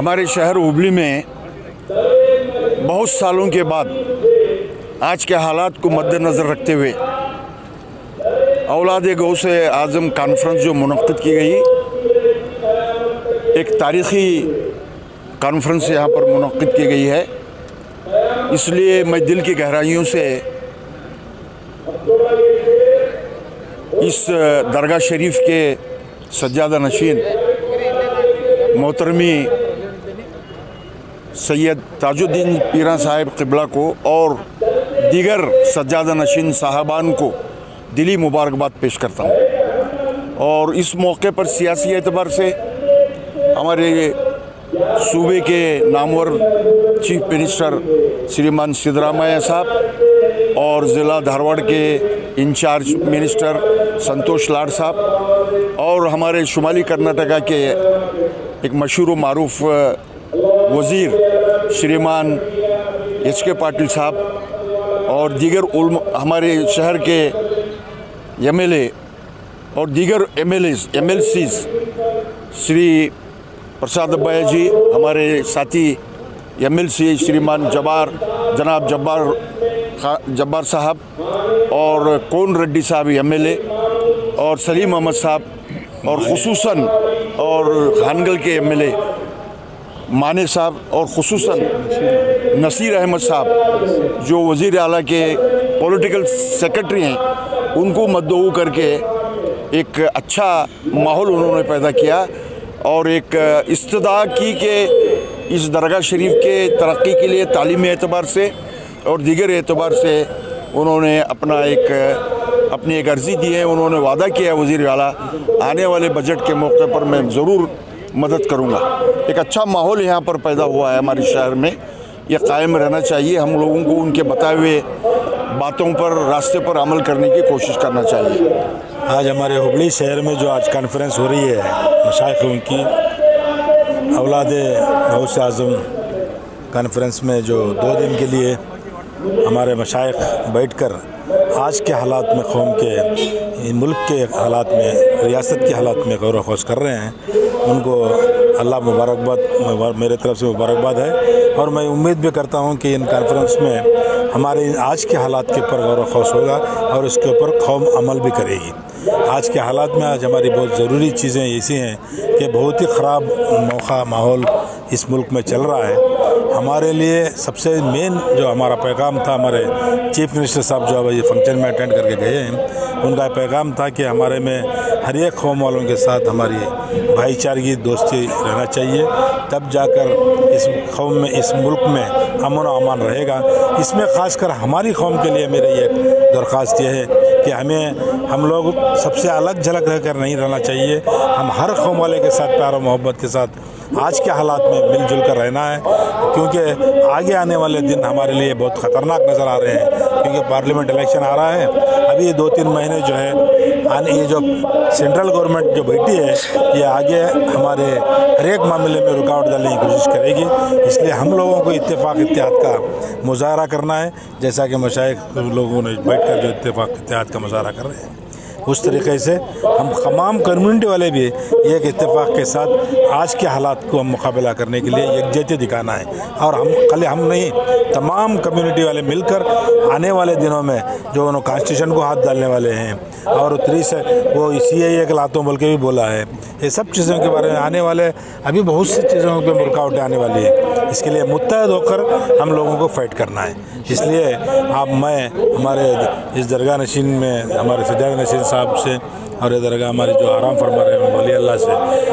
हमारे शहर हुबली में बहुत सालों के बाद आज के हालात को मद्देनज़र रखते हुए औलाद गौसे आज़म कॉन्फ्रेंस जो मुनक़्क़िद की गई, एक तारीख़ी कॉन्फ्रेंस यहाँ पर मुनक़्क़िद की गई है। इसलिए मैं दिल की गहराइयों से इस दरगाह शरीफ के सज्जादा नशीन मोहतरमी सैयद ताजुद्दीन पीरा साहिब क़िबला को और दीगर सज्जादा नशीन साहबान को दिली मुबारकबाद पेश करता हूँ। और इस मौके पर सियासी एतबार से हमारे सूबे के नामवर चीफ मिनिस्टर श्रीमान सिद्धरामैया साहब और ज़िला धारवाड़ के इंचार्ज मिनिस्टर संतोष लाड साहब और हमारे शुमाली कर्नाटका के एक मशहूर मारूफ वज़ीर श्रीमान HK पाटिल साहब और दीगर हमारे शहर के MLA और दीगर MLCs श्री प्रसाद अब्बाया जी, हमारे साथी MLC श्रीमान जनाब जब्बार साहब और कोन रेड्डी साहब MLA और सलीम अहमद साहब और खुसूसन और हानगल के MLA माने साहब और खुसूसन नसीर अहमद साहब जो वज़ीर आला के पॉलिटिकल सेक्रेटरी हैं, उनको मद्दू करके एक अच्छा माहौल उन्होंने पैदा किया और एक इस्तदा की कि इस दरगाह शरीफ के तरक्की के लिए तालीमी एतबार से और दीगर एतबार से उन्होंने अपनी एक अर्ज़ी दी है। उन्होंने वादा किया वज़ीर आला आने वाले बजट के मौके पर मैं ज़रूर मदद करूंगा। एक अच्छा माहौल यहाँ पर पैदा हुआ है हमारे शहर में, ये कायम रहना चाहिए। हम लोगों को उनके बताए हुए बातों पर, रास्ते पर अमल करने की कोशिश करना चाहिए। आज हमारे हुबली शहर में जो आज कॉन्फ्रेंस हो रही है मशाइखों की, औलाद गौसे आज़म कॉन्फ्रेंस में, जो 2 दिन के लिए हमारे मशाइख बैठकर आज के हालात में, कौम के, मुल्क के हालात में, रियासत के हालात में गौर व खोज कर रहे हैं, उनको अल्लाह मुबारकबाद, मेरे तरफ से मुबारकबाद है। और मैं उम्मीद भी करता हूं कि इन कॉन्फ्रेंस में हमारे आज के हालात के ऊपर गौर व खोज होगा और इसके ऊपर कौम अमल भी करेगी। आज के हालात में आज हमारी बहुत ज़रूरी चीज़ें ऐसी हैं कि बहुत ही ख़राब माहौल इस मुल्क में चल रहा है। हमारे लिए सबसे मेन जो हमारा पैगाम था, हमारे चीफ मिनिस्टर साहब जो अब ये फंक्शन में अटेंड करके गए हैं, उनका पैगाम था कि हमारे में हर एक कौम वालों के साथ हमारी भाईचारगी, दोस्ती रहना चाहिए, तब जाकर इस कौम में, इस मुल्क में अमन व अमान रहेगा। इसमें ख़ासकर हमारी कौम के लिए मेरी एक दरख्वास्त यह है कि हम लोग सबसे अलग झलक रहकर नहीं रहना चाहिए। हम हर कौम वाले के साथ प्यार और मोहब्बत के साथ आज के हालात में मिलजुल कर रहना है, क्योंकि आगे आने वाले दिन हमारे लिए बहुत ख़तरनाक नज़र आ रहे हैं। क्योंकि पार्लियामेंट इलेक्शन आ रहा है, अभी ये 2-3 महीने जो है ये जो सेंट्रल गवर्नमेंट जो बैठी है, ये आगे हमारे हर एक मामले में रुकावट डालने की कोशिश करेगी। इसलिए हम लोगों को इत्तेफाक इत्तेहाद का मुजाहरा करना है, जैसा कि मशाइख लोगों ने बैठकर जो इत्तेफाक इत्तेहाद का मुजाहरा कर रहे हैं, उस तरीके से हम तमाम कम्युनिटी वाले भी एक इत्तेफाक के साथ आज के हालात को हम मुकाबला करने के लिए यकजहती दिखाना है। और हम नहीं, तमाम कम्युनिटी वाले मिलकर आने वाले दिनों में जो उन्होंने कॉन्स्टिट्यूशन को हाथ डालने वाले हैं और उत्तरी से वो CAA के लातों बोल के भी बोला है, ये सब चीज़ों के बारे में आने वाले अभी बहुत सी चीज़ों पर रुकावटें आने वाली है। इसके लिए मुत्तहद होकर हम लोगों को फाइट करना है। इसलिए मैं हमारे इस दरगाह नशीन में हमारे सज्जादा नशीन साहब से और ये दरगाह हमारी जो आराम फरमा रहे हैं वली अल्लाह से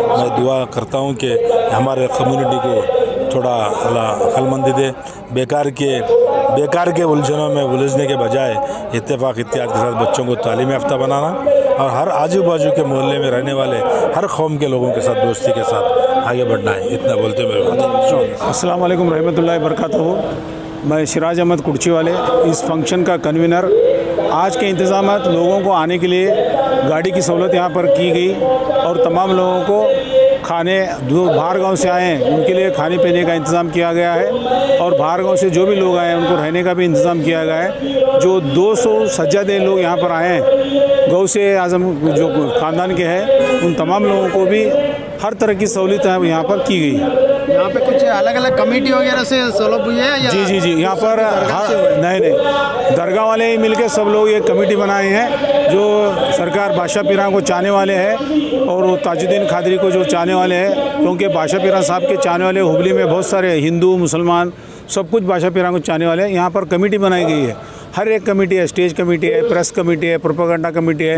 मैं दुआ करता हूँ कि हमारे कम्युनिटी को थोड़ा अल्लाह अक्लमंदी दे, बेकार के उलझनों में उलझने के बजाय इत्तेफाक इत्तेहाद के साथ बच्चों को तालीम याफ्ता बनाना और हर आजू बाजू के मोहल्ले में रहने वाले हर कौम के लोगों के साथ दोस्ती के साथ आगे बढ़ना है। इतना बोलते मेरे अस्सलाम वालेकुम रहमतुल्लाहि बरकातहू। मैं सिराज अहमद कुर्ची वाले इस फंक्शन का कन्वीनर। आज के इंतज़ामात लोगों को आने के लिए गाड़ी की सहूलत यहाँ पर की गई और तमाम लोगों को खाने, जो बाहर गांव से आए हैं उनके लिए खाने पीने का इंतज़ाम किया गया है और बाहर गांव से जो भी लोग आए हैं उनको रहने का भी इंतज़ाम किया गया है। जो 200 सज्जादे लोग यहाँ पर आए हैं गौसे आज़म जो ख़ानदान के हैं, उन तमाम लोगों को भी हर तरह की सहूलियत यहाँ पर की गई। यहाँ पे कुछ अलग अलग कमेटी वगैरह से सौलभ हुई है या? जी यहाँ पर नहीं दरगाह वाले ही मिलके सब लोग एक कमेटी बनाए हैं जो सरकार बादशाह पीरां को चाहने वाले हैं और वो ताजुद्दीन खादरी को जो चाहने वाले हैं, क्योंकि बादशाह पीरां साहब के चाहने वाले हुबली में बहुत सारे हिंदू मुसलमान सब कुछ बादशाह पीरां को चाहने वाले हैं। यहाँ पर कमेटी बनाई गई है, हर एक कमेटी है, स्टेज कमेटी है, प्रेस कमेटी है, प्रोपेगेंडा कमेटी है,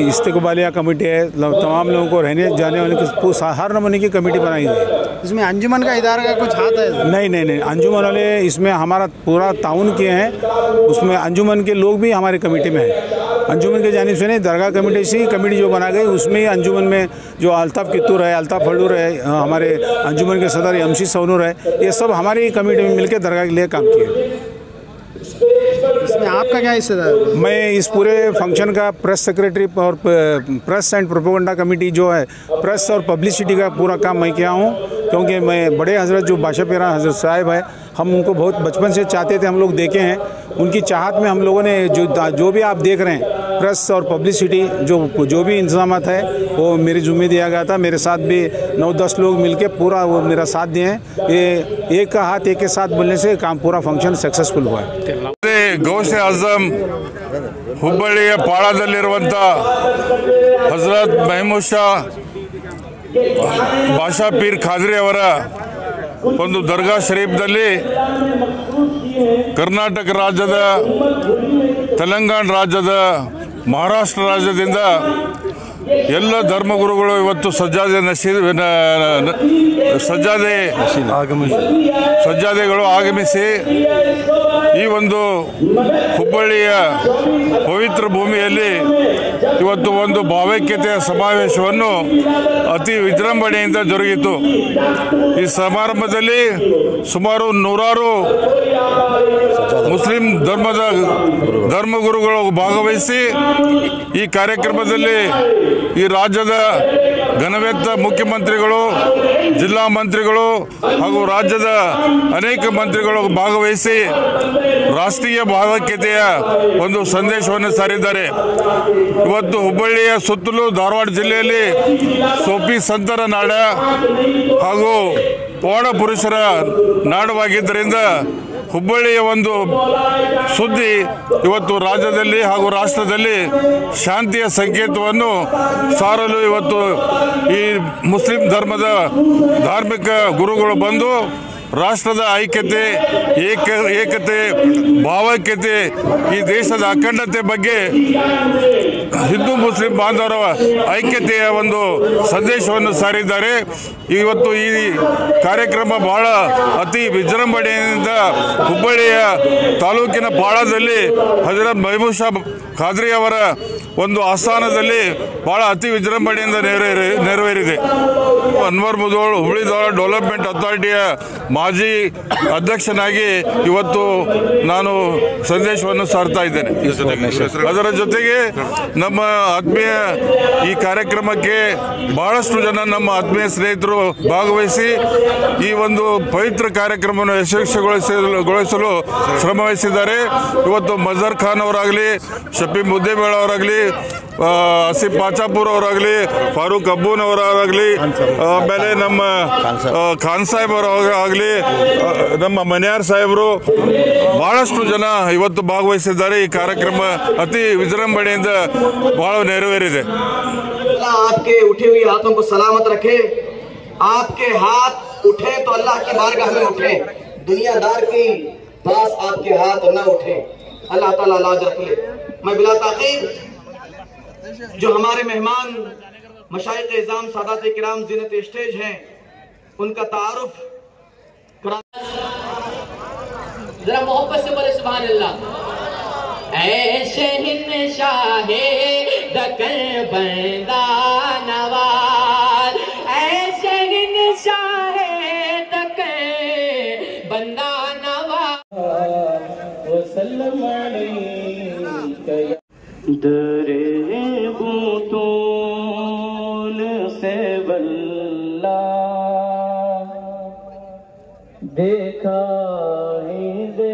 इस्तिकबालिया कमेटी है, तमाम लोगों को रहने जाने वाले हर नमूने की कमेटी बनाई गई है। इसमें अंजुमन का इदारा का कुछ हाथ है? नहीं अंजुमन वाले इसमें हमारा पूरा ताउन किए हैं, उसमें अंजुमन के लोग भी हमारी कमेटी में हैं। अंजुमन के जानिब से नहीं, दरगाह कमेटी से कमेटी जो बना गई उसमें ही अंजुमन में जो अल्ताफ़ कित्तूर है, अल्ताफ़ फलूर है, हमारे अंजुमन के सदर एमसी सवनूर है, ये सब हमारी ही कमेटी में मिलकर दरगाह के लिए काम किए। इसमें आपका क्या हिस्सेदार? मैं इस पूरे फंक्शन का प्रेस सेक्रेटरी और प्रेस एंड प्रोपेगेंडा कमेटी जो है, प्रेस और पब्लिसिटी का पूरा काम मैं किया हूँ, क्योंकि मैं बड़े हजरत जो बादशाह पीरां हजरत साहिब है, हम उनको बहुत बचपन से चाहते थे, हम लोग देखे हैं, उनकी चाहत में हम लोगों ने जो भी आप देख रहे हैं प्रेस और पब्लिसिटी जो भी इंतजामात है वो मेरी ज़िम्मे दिया गया था। मेरे साथ भी 9-10 लोग मिलके पूरा वो मेरा साथ दिए हैं। ये एक का हाथ एक के साथ बोलने से काम पूरा फंक्शन सक्सेसफुल हुआ है। गौसे आजम ಹುಬ್ಬಳ್ಳಿಯ ಪಾಳದಲ್ಲಿರುವಂಥ ಹಜರತ್ ಮೆಹಮೂದ್ ಶಾ ಬಾಷಾ ಪೀರ್ ಖಾದ್ರಿ ಅವರ ಒಂದು ದರ್ಗಾ ಶರೀಫ್ದಲ್ಲಿ ಕರ್ನಾಟಕ ರಾಜ್ಯದ, ತೆಲಂಗಾಣ ರಾಜ್ಯದ, ಮಹಾರಾಷ್ಟ್ರ ರಾಜ್ಯದಿಂದ ಎಲ್ಲ ಧರ್ಮಗುರುಗಳು ಇವತ್ತು ಸಜ್ಜಾದೆಗಳು ಆಗಮಿಸಿ ಈ ಒಂದು ಹುಬ್ಬಳ್ಳಿಯ ಪವಿತ್ರ ಭೂಮಿಯಲ್ಲಿ ಇವತ್ತು ಒಂದು ಭಾವೈಕ್ಯತೆಯ ಸಮಾವೇಶವನ್ನು ಅತಿ ವಿಜೃಂಭಣೆಯಿಂದ ಜರುಗಿತು। ಈ ಸಮಾರಂಭದಲ್ಲಿ ಸುಮಾರು 100 ಮುಸ್ಲಿಂ ಧರ್ಮಗುರುಗಳು ಭಾಗವಹಿಸಿ ಈ ಕಾರ್ಯಕ್ರಮದಲ್ಲಿ ಈ ರಾಜ್ಯದ ಘನವೆತ್ತ ಮುಖ್ಯಮಂತ್ರಿಗಳು, ಜಿಲ್ಲಾ ಮಂತ್ರಿಗಳು ಹಾಗೂ ರಾಜ್ಯದ ಅನೇಕ ಮಂತ್ರಿಗಳು ಭಾಗವಹಿಸಿ ರಾಷ್ಟ್ರೀಯ ಭಾವೈಕ್ಯತೆಯ ಒಂದು ಸಂದೇಶವನ್ನು ಸಾರಿದ್ದಾರೆ। ಇವತ್ತು ಹುಬ್ಬಳ್ಳಿಯ ಸುತ್ತಲೂ ಧಾರವಾಡ ಜಿಲ್ಲೆಯಲ್ಲಿ ಸೋಪಿ ಸಂತರ ನಾಡ ಹಾಗೂ ಪವಾಡ ಪುರುಷರ ನಾಡವಾಗಿದ್ದರಿಂದ ಹುಬ್ಬಳ್ಳಿಯ ಒಂದು ಸುದ್ದಿ ಇವತ್ತು ರಾಜ್ಯದಲ್ಲಿ ಹಾಗೂ ರಾಷ್ಟ್ರದಲ್ಲಿ ಶಾಂತಿಯ ಸಂಕೇತವನ್ನು ಸಾರಲು ಇವತ್ತು ಈ ಮುಸ್ಲಿಂ ಧರ್ಮದ ಧಾರ್ಮಿಕ ಗುರುಗಳು ಬಂದು ರಾಷ್ಟ್ರದ ಐಕ್ಯತೆ, ಏಕತೆ, ಭಾವೈಕ್ಯತೆ, ಈ ದೇಶದ ಅಖಂಡತೆ ಬಗ್ಗೆ ಹಿಂದೂ ಮುಸ್ಲಿಂ ಬಾಂಧವರ ಐಕ್ಯತೆಯ ಒಂದು ಸಂದೇಶವನ್ನು ಸಾರಿದ್ದಾರೆ। ಇವತ್ತು ಈ ಕಾರ್ಯಕ್ರಮ ಬಹಳ ಅತಿ ವಿಜೃಂಭಣೆಯಿಂದ ಹುಬ್ಬಳ್ಳಿಯ ತಾಲೂಕಿನ ಪಾಳದಲ್ಲಿ ಹಜರತ್ ಮೆಹಮೂದ್ ಶಾ ಖಾದ್ರಿ ಅವರ ಒಂದು ಆಸ್ಥಾನದಲ್ಲಿ ಬಹಳ ಅತಿ ವಿಜೃಂಭಣೆಯಿಂದ ನೆರವೇರಿದೆ। ಅನ್ವರ್ ಮುಧೋಳ್ ಹುಬ್ಬಳ್ಳಿ ಧಾರವಾಡ ಡೆವಲಪ್ಮೆಂಟ್ ಅಥಾರಿಟಿಯ ಮಾಜಿ ಅಧ್ಯಕ್ಷನಾಗಿ ಇವತ್ತು ನಾನು ಸಂದೇಶವನ್ನು ಸಾರ್ತಾ ಇದ್ದೇನೆ। ಅದರ ಜೊತೆಗೆ ನಮ್ಮ ಆತ್ಮೀಯ ಈ ಕಾರ್ಯಕ್ರಮಕ್ಕೆ ಬಹಳಷ್ಟು ಜನ ನಮ್ಮ ಆತ್ಮೀಯ ಸ್ನೇಹಿತರು ಭಾಗವಹಿಸಿ ಈ ಒಂದು ಪವಿತ್ರ ಕಾರ್ಯಕ್ರಮವನ್ನು ಯಶಸ್ವಿಗೊಳಿಸಲು ಶ್ರಮವಹಿಸಿದ್ದಾರೆ। ಇವತ್ತು ಮಜರ್ ಖಾನ್ ಅವರಾಗಲಿ, ಶಫಿ ಮುದ್ದೇಬೇಳ ಅವರಾಗಲಿ, ಆಸಿಫ್ ಪಾಚಾಪುರ್ ಅವರಾಗಲಿ, ಫಾರೂಕ್ ಅಬ್ಬೂನ್ ಅವರಾಗಲಿ, ಆಮೇಲೆ ನಮ್ಮ ಖಾನ್ ಸಾಹೇಬ್ ಅವರಾಗಲಿ, ನಮ್ಮ ಮನ್ಯಾರ್ ಸಾಹೇಬರು, ಬಹಳಷ್ಟು ಜನ ಇವತ್ತು ಭಾಗವಹಿಸಿದ್ದಾರೆ। ಈ ಕಾರ್ಯಕ್ರಮ ಅತಿ ವಿಜೃಂಭಣೆಯಿಂದ ಬಹಳ ನೆರವೇರಿದೆ। आपके उठी हुई हाथों को सलामत रखे। आपके हाथ उठे तो अल्लाह की बारगाह में उठे, दुनियादार के पास आपके हाथ न उठे। अल्लाह ताला लाज रख ले। मैं बिला ताकीब जो हमारे मेहमान मशाइख इज़ाम सादात किराम ज़ीनत स्टेज हैं उनका तारुफ जरा मोहब्बत से बोले सुभान अल्लाह। ऐसे शाहे दकर बंदा नवाज, ऐसे शाहे दकर बंदा नवाज। दरे बूतून से बल्ला देखा ही दे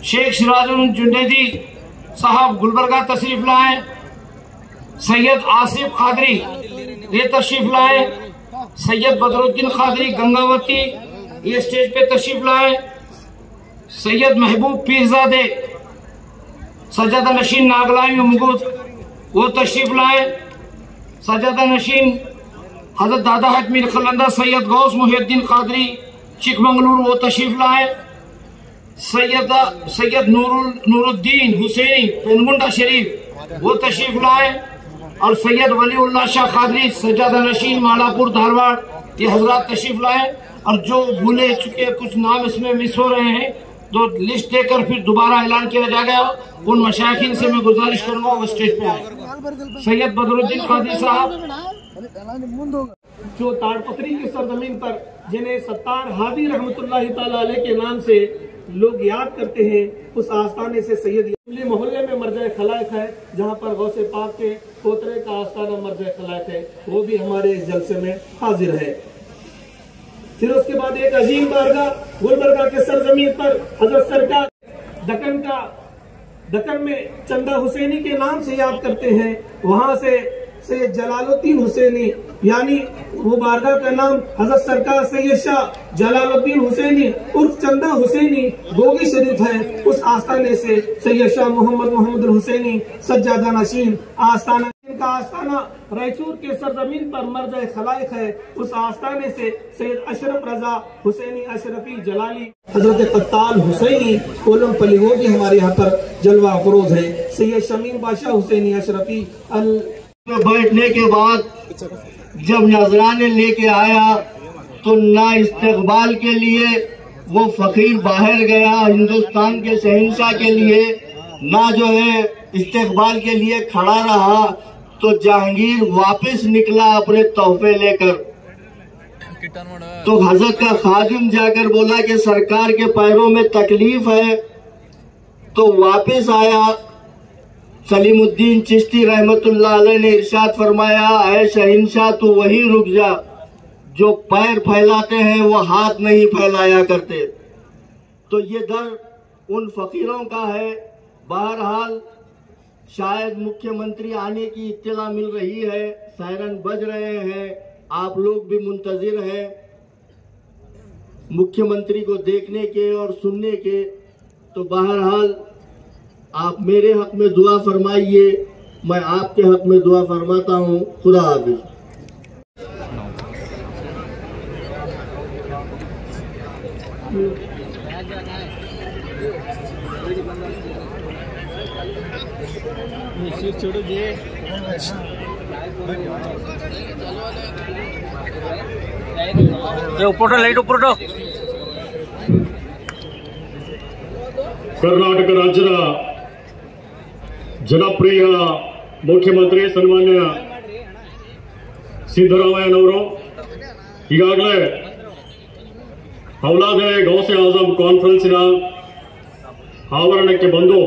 शेख सिराजुल जुनैदी साहब गुलबर्गा तशरीफ लाए, सैयद आसिफ खादरी ये तशरीफ लाए, सैयद बदरुद्दीन खादरी गंगावती ये स्टेज पे तशरीफ लाए, सैयद महबूब पीरजादे सजादा नशीन नागलाई मुगुद वो तशरीफ लाए, सजादा नशीन हजरत दादा हतमीर खलंदा सैयद गौस मुहिउद्दीन खादरी चिकमंगलूर वो तशरीफ लाए, सैयद नूरुद्दीन हुसैनी पेनगुंडा शरीफ वो तशरीफ लाए, और सैयद वलीउल्लाह शाह खादरी सजादा नशीन मालापुर धारवाड़ ये हजरात तशरीफ लाए। और जो भूले चुके कुछ नाम इसमें मिस हो रहे हैं तो लिस्ट देकर फिर दोबारा ऐलान किया जाएगा। उन मशाइखीन से मैं गुजारिश करूंगा वो स्टेज पे आए। सैयद बदरुद्दीन खादरी साहब जो ताड़पत्री की सरजमीन पर जिन्हें सत्तार हादी रहमतुल्लाह ताला अलैह के नाम से लोग याद करते हैं, उस आस्थाने से सैयद मोहल्ले में मरजाए खलायक है, जहाँ पर गौसे पाक के पोतरे का आस्थाना मरजाए खलायक है, वो भी हमारे इस जलसे में हाजिर है। फिर उसके बाद एक अजीम बारगाह गुलबर्गा के सरजमीन पर हजरत सरकार दक्कन में चंदा हुसैनी के नाम से याद करते हैं, वहां से सैयद जलालुद्दीन हुसैनी यानी वो बारगाह का नाम हजरत सरकार सैयद शाह जलालुद्दीन हुसैनी उर्फ चंदा हुसैनी गोगी शरीफ है। उस आस्थाने से सैयद शाह मोहम्मद हुसैनी सज्जादा नशीन आस्थाना, इनका आस्थाना रायचूर के सरजमीन पर मर्जाए खलाइक है। उस आस्थाने से सैयद अशरफ रजा हुसैनी अशरफी जलाली हजरत कत्ताल हुसैनी कोलम पली वो भी हमारे यहाँ पर जलवा अफरोज है। सैयद शमीम बादशाह हुसैनी अशरफी बैठने के बाद जब नजराने लेके आया तो ना इस्तकबाल के लिए वो फकीर बाहर गया हिंदुस्तान के शहंशाह के लिए, ना जो है इस्तकबाल के लिए खड़ा रहा, तो जहांगीर वापस निकला अपने तोहफे लेकर। तो हजरत का खादिम जाकर बोला कि सरकार के पैरों में तकलीफ है, तो वापस आया। सलीमुद्दीन चिश्ती रहमतुल्लाह अलैह ने इरशाद फरमाया, ऐ शहंशाह तू वही रुक जा जो पैर फैलाते हैं वो हाथ नहीं फैलाया करते। तो ये दर उन फकीरों का है। बहरहाल शायद मुख्यमंत्री आने की इत्तला मिल रही है, सायरन बज रहे हैं, आप लोग भी मुंतजिर हैं मुख्यमंत्री को देखने के और सुनने के। तो बहरहाल आप मेरे हक में दुआ फरमाइए, मैं आपके हक में दुआ फरमाता हूँ। खुदा हाफिज। लाइट ऊपर कर्नाटक राज्यದ ಜನಪ್ರಿಯ ಮುಖ್ಯಮಂತ್ರಿ ಸನ್ಮಾನ್ಯ ಸಿದ್ದರಾಮಯ್ಯನವರು ಈಗಾಗಲೇ ಔಲಾದೆ ಗೌಸೆ ಆಜಮ್ ಕಾನ್ಫರೆನ್ಸಿನ ಆವರಣಕ್ಕೆ ಬಂದು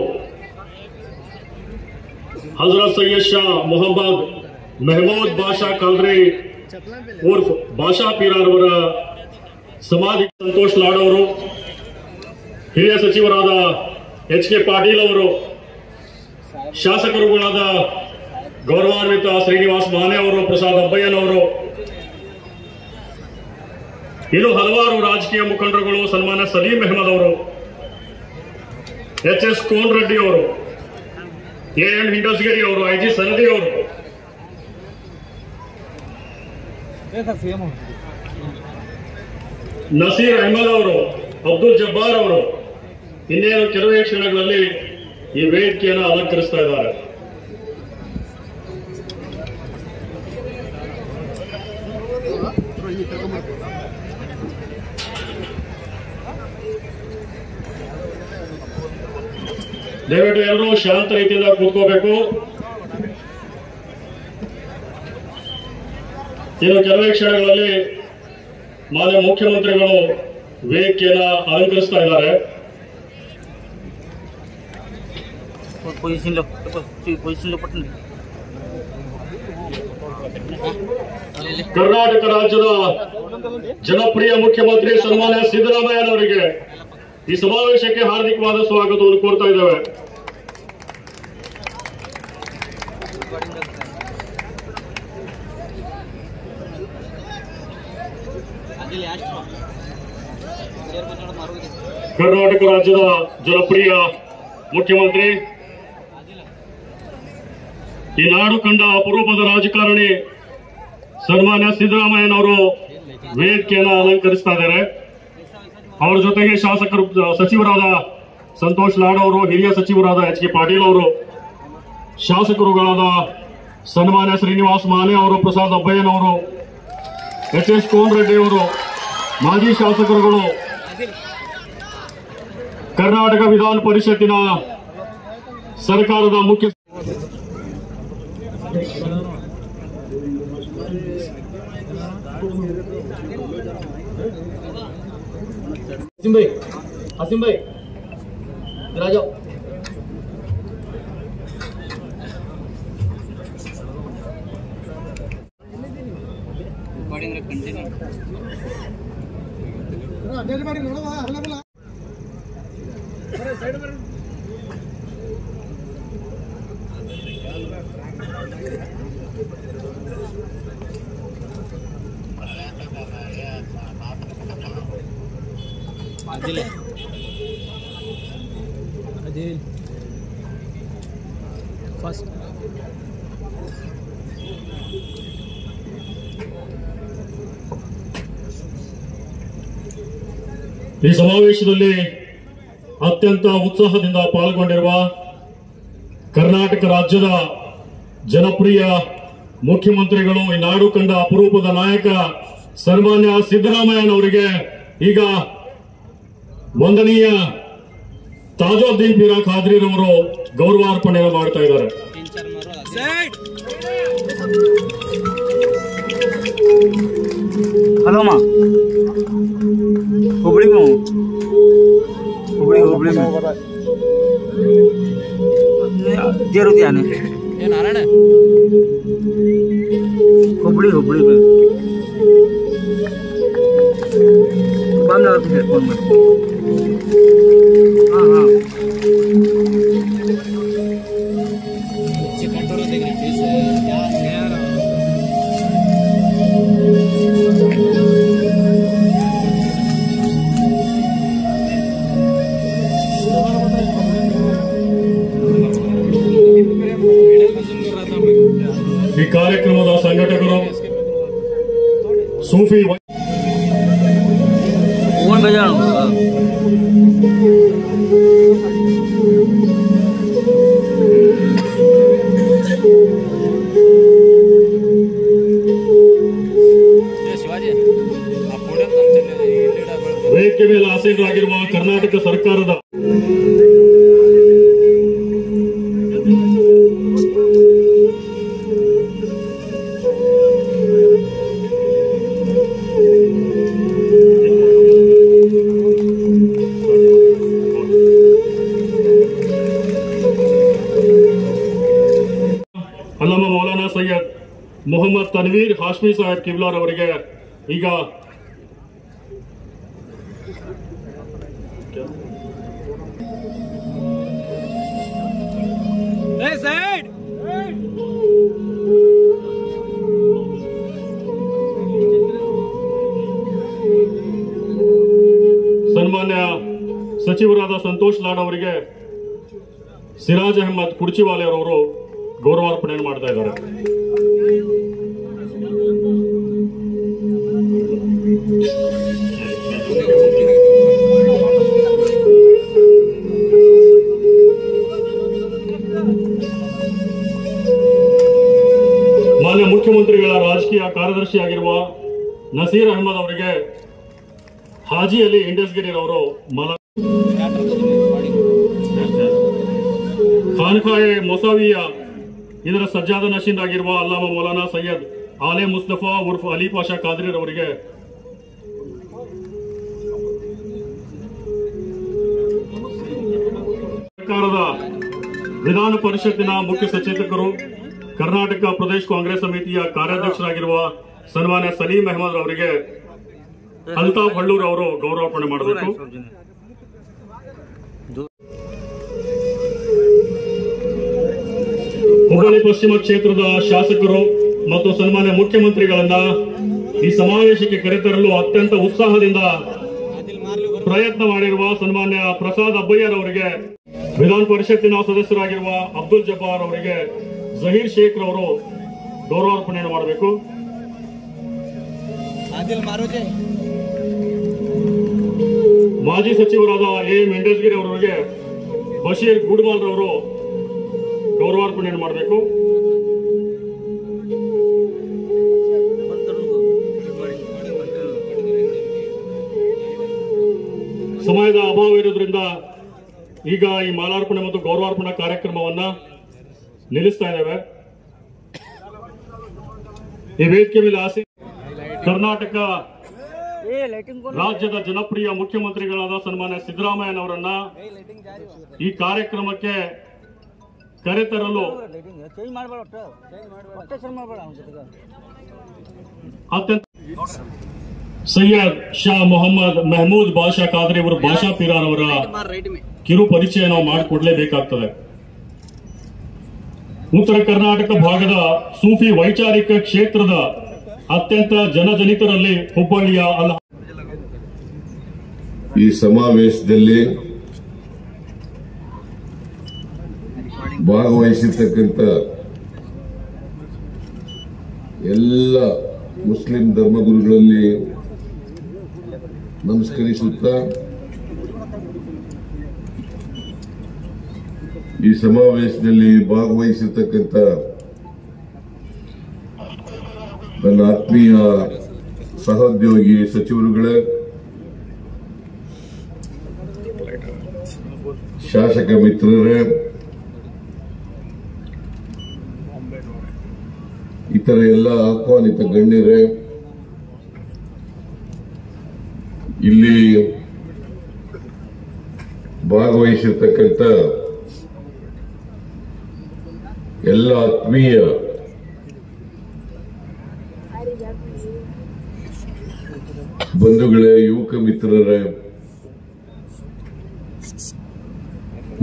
ಹಜರತ್ ಸೈಯದ್ ಶಾ ಮೊಹಮ್ಮದ್ ಮೆಹಮೂದ್ ಬಾಷಾ ಖಾದ್ರಿ ಉರ್ಫ್ ಬಾಷಾ ಪೀರಾರವರ ಸಮಾಧಿ ಸಂತೋಷ್ ಲಾಡ್ ಅವರು, ಹಿರಿಯ ಸಚಿವರಾದ ಎಚ್ ಕೆ ಪಾಟೀಲ್ ಅವರು, ಶಾಸಕರುಗಳಾದ ಗೌರವಾನ್ವಿತ ಶ್ರೀನಿವಾಸ್ ಮಾನೆ ಅವರು, ಪ್ರಸಾದ್ ಅಬ್ಬಯ್ಯನವರು, ಇನ್ನು ಹಲವಾರು ರಾಜಕೀಯ ಮುಖಂಡರುಗಳು, ಸನ್ಮಾನ್ಯ ಸಲೀಂ ಅಹಮದ್ ಅವರು, ಎಚ್ ಎಸ್ ಕೋನ್ ರೆಡ್ಡಿ ಅವರು, ಎಎಂ ಹಿಂಡಸ್ಗಿರಿ ಅವರು, ಐಜಿ ಸನದಿ ಅವರು, ನಸೀರ್ ಅಹಮದ್ ಅವರು, ಅಬ್ದುಲ್ ಜಬ್ಬಾರ್ ಅವರು ಇನ್ನೇನು ಕೆಲವೇ ಕ್ಷಣಗಳಲ್ಲಿ ಈ ವೇದಿಕೆಯನ್ನು ಅಲಂಕರಿಸ್ತಾ ಇದ್ದಾರೆ. ದಯವಿಟ್ಟು ಎಲ್ಲರೂ ಶಾಂತ ರೀತಿಯಿಂದ ಕೂತ್ಕೋಬೇಕು. ಇನ್ನು ಕೆಲವೇ ಕ್ಷಣಗಳಲ್ಲಿ ಮಾನ್ಯ ಮುಖ್ಯಮಂತ್ರಿಗಳು ವೇದಿಕೆಯನ್ನ ಅಲಂಕರಿಸ್ತಾ ಇದ್ದಾರೆ. ಕರ್ನಾಟಕ ರಾಜ್ಯದ ಜನಪ್ರಿಯ ಮುಖ್ಯಮಂತ್ರಿ ಸನ್ಮಾನ್ಯ ಸಿದ್ದರಾಮಯ್ಯನವರಿಗೆ ಈ ಸಮಾವೇಶಕ್ಕೆ ಹಾರ್ದಿಕವಾದ ಸ್ವಾಗತವನ್ನು ಕೋರ್ತಾ ಇದ್ದೇವೆ. ಕರ್ನಾಟಕ ರಾಜ್ಯದ ಜನಪ್ರಿಯ ಮುಖ್ಯಮಂತ್ರಿ, ಈ ನಾಡು ಕಂಡ ಅಪರೂಪದ ರಾಜಕಾರಣಿ ಸನ್ಮಾನ್ಯ ಸಿದ್ದರಾಮಯ್ಯನವರು ವೇದಿಕೆಯನ್ನು ಅಲಂಕರಿಸ್ತಾ ಇದ್ದಾರೆ. ಅವರ ಜೊತೆಗೆ ಶಾಸಕರು, ಸಚಿವರಾದ ಸಂತೋಷ್ ಲಾಡ್ ಅವರು, ಹಿರಿಯ ಸಚಿವರಾದ ಎಚ್ ಕೆ ಪಾಟೀಲ್ ಅವರು, ಶಾಸಕರುಗಳಾದ ಸನ್ಮಾನ್ಯ ಶ್ರೀನಿವಾಸ್ ಮಾನೆ ಅವರು, ಪ್ರಸಾದ್ ಅಬ್ಬಯ್ಯನವರು, ಎಚ್ ಎಸ್ ಕೋನರೆಡ್ಡಿ ಅವರು, ಮಾಜಿ ಶಾಸಕರುಗಳು, ಕರ್ನಾಟಕ ವಿಧಾನ ಪರಿಷತ್ತಿನ ಸರ್ಕಾರದ ಮುಖ್ಯ हसीम भाई इधर आ जाओ। फर्स्ट ಈ ಸಮಾವೇಶದಲ್ಲಿ ಅತ್ಯಂತ ಉತ್ಸಾಹದಿಂದ ಪಾಲ್ಗೊಂಡಿರುವ ಕರ್ನಾಟಕ ರಾಜ್ಯದ ಜನಪ್ರಿಯ ಮುಖ್ಯಮಂತ್ರಿಗಳು, ಈ ನಾಡು ಕಂಡ ಅಪರೂಪದ ನಾಯಕ ಸನ್ಮಾನ್ಯ ಸಿದ್ದರಾಮಯ್ಯನವರಿಗೆ ಈಗ ವಂದನೀಯ ತಾಜುದ್ದೀನ್ ಪೀರ ಖಾದ್ರಿರವರು ಗೌರವಾರ್ಪಣೆಯನ್ನು ಮಾಡ್ತಾ ಇದ್ದಾರೆ. हेलो माँ हुबड़ी में हूँ, हुबड़ी में जेरुती आने ये नारायण है हुबड़ी में बांध लगा तुझे फोन में। हाँ हाँ देख रही ಈ ಕಾರ್ಯಕ್ರಮದ ಸಂಘಟಕರು ಸೂಫಿ ವೇದಿಕೆ ಮೇಲೆ ಆಸೀನರಾಗಿರುವ ಕರ್ನಾಟಕ ಸರ್ಕಾರದ ಅಲ್ಲಮ ಮೌಲಾನಾ ಸೈಯದ್ ಮೊಹಮ್ಮದ್ ತನ್ವೀರ್ ಹಾಶ್ಮಿ ಸಾಹೇಬ್ ಕಿಬ್ಲಾರ್ ಅವರಿಗೆ ಈಗ ಸನ್ಮಾನ್ಯ ಸಚಿವರಾದ ಸಂತೋಷ್ ಲಾಡ್ ಅವರಿಗೆ ಸಿರಾಜ್ ಅಹಮದ್ ಕುರ್ಚಿವಾಲೆ ಅವರು ಗೌರವಾರ್ಪಣೆಯನ್ನು ಮಾಡ್ತಾ ಇದ್ದಾರೆ. ಮಾನ್ಯ ಮುಖ್ಯಮಂತ್ರಿಗಳ ರಾಜಕೀಯ ಕಾರ್ಯದರ್ಶಿಯಾಗಿರುವ ನಸೀರ್ ಅಹಮದ್ ಅವರಿಗೆ ಹಾಜಿ ಅಲಿ ಇಂಡಸ್ಗಿರಿ ಅವರು ಖಾನ್ಖಾಯೆ ಮೊಸಾವಿಯ ಇದರ ಸಜ್ಜಾದ ನಶೀನ್ ಆಗಿರುವ ಅಲ್ಲಾಮ ಮೌಲಾನಾ ಸೈಯದ್ ಆಲೆ ಮುಸ್ತಫಾ ಉರ್ಫ್ ಅಲಿ ಪಾಷಾ ಖಾದ್ರಿ ಅವರಿಗೆ ಸರ್ಕಾರದ ವಿಧಾನ ಪರಿಷತ್ತಿನ ಮುಖ್ಯ ಸಚೇತಕರು ಕರ್ನಾಟಕ ಪ್ರದೇಶ ಕಾಂಗ್ರೆಸ್ ಸಮಿತಿಯ ಕಾರ್ಯಾಧ್ಯಕ್ಷರಾಗಿರುವ ಸನ್ಮಾನ್ಯ ಸಲೀಂ ಅಹಮದ್ ಅವರಿಗೆ ಅಲ್ತಾಫ್ ಹಳ್ಳೂರ್ ಅವರು ಗೌರವಾರ್ಪಣೆ ಮಾಡಬೇಕು. ಹುಬ್ಬಳ್ಳಿ ಪಶ್ಚಿಮ ಕ್ಷೇತ್ರದ ಶಾಸಕರು ಮತ್ತು ಸನ್ಮಾನ್ಯ ಮುಖ್ಯಮಂತ್ರಿಗಳನ್ನ ಈ ಸಮಾವೇಶಕ್ಕೆ ಕರೆತರಲು ಅತ್ಯಂತ ಉತ್ಸಾಹದಿಂದ ಪ್ರಯತ್ನ ಮಾಡಿರುವ ಸನ್ಮಾನ್ಯ ಪ್ರಸಾದ್ ಅಬ್ಬಯ್ಯರ್ ಅವರಿಗೆ, ವಿಧಾನ ಪರಿಷತ್ತಿನ ಸದಸ್ಯರಾಗಿರುವ ಅಬ್ದುಲ್ ಜಬ್ಬಾರ್ ಅವರಿಗೆ ಜಹೀರ್ ಶೇಖ್ ಅವರು ಗೌರವಾರ್ಪಣೆಯನ್ನು ಮಾಡಬೇಕು. ಮಾಜಿ ಸಚಿವರಾದ ಎ ಮೆಂಡೇಸ್ಗಿರಿ ಅವರಿಗೆ ಬಶೀರ್ ಗುಡ್ಮಾಲ್ ಅವರು ಗೌರವಾರ್ಪಣೆಯನ್ನು ಮಾಡಬೇಕು. ಸಮಯದ ಅಭಾವ ಇರುವುದರಿಂದ ಈಗ ಈ ಮಾಲಾರ್ಪಣೆ ಮತ್ತು ಗೌರವಾರ್ಪಣಾ ಕಾರ್ಯಕ್ರಮವನ್ನ ನಿಲ್ಲಿಸ್ತಾ ಇದ್ದೇವೆ. ಈ ವೇದಿಕೆ ಮೇಲೆ ಕರ್ನಾಟಕ ರಾಜ್ಯದ ಜನಪ್ರಿಯ ಮುಖ್ಯಮಂತ್ರಿಗಳಾದ ಸನ್ಮಾನ್ಯ ಸಿದ್ದರಾಮಯ್ಯನವರನ್ನ ಈ ಕಾರ್ಯಕ್ರಮಕ್ಕೆ ಕರೆತರಲು ಅತ್ಯಂತ ಸೈಯದ್ ಶಾ ಮೊಹಮ್ಮದ್ ಮೆಹಮೂದ್ ಬಾಷಾ ಖಾದ್ರಿ ಅವರು ಬಾಷಾ ಪಿರಾರ್ ಅವರ ಕಿರು ಪರಿಚಯ ನಾವು ಮಾಡಿಕೊಡ್ಲೇಬೇಕಾಗ್ತದೆ. ಉತ್ತರ ಕರ್ನಾಟಕ ಭಾಗದ ಸೂಫಿ ವೈಚಾರಿಕ ಕ್ಷೇತ್ರದ ಅತ್ಯಂತ ಜನಜನಿತರಲ್ಲಿ ಹುಬ್ಬಳ್ಳಿಯ ಈ ಸಮಾವೇಶದಲ್ಲಿ ಭಾಗವಹಿಸಿರ್ತಕ್ಕಂಥ ಎಲ್ಲ ಮುಸ್ಲಿಂ ಧರ್ಮಗುರುಗಳಲ್ಲಿ ನಮಸ್ಕರಿಸುತ್ತಾ ಈ ಸಮಾವೇಶದಲ್ಲಿ ಭಾಗವಹಿಸಿರ್ತಕ್ಕಂಥ ನನ್ನ ಆತ್ಮೀಯ ಸಹೋದ್ಯೋಗಿ ಸಚಿವರುಗಳೇ, ಶಾಸಕ ಮಿತ್ರರೇ, ಇತರ ಎಲ್ಲ ಆಹ್ವಾನಿತ ಗಣ್ಯರೇ, ಇಲ್ಲಿ ಭಾಗವಹಿಸಿರ್ತಕ್ಕಂಥ ಎಲ್ಲ ಆತ್ಮೀಯ ಬಂಧುಗಳೇ, ಯುವಕ ಮಿತ್ರರೇ,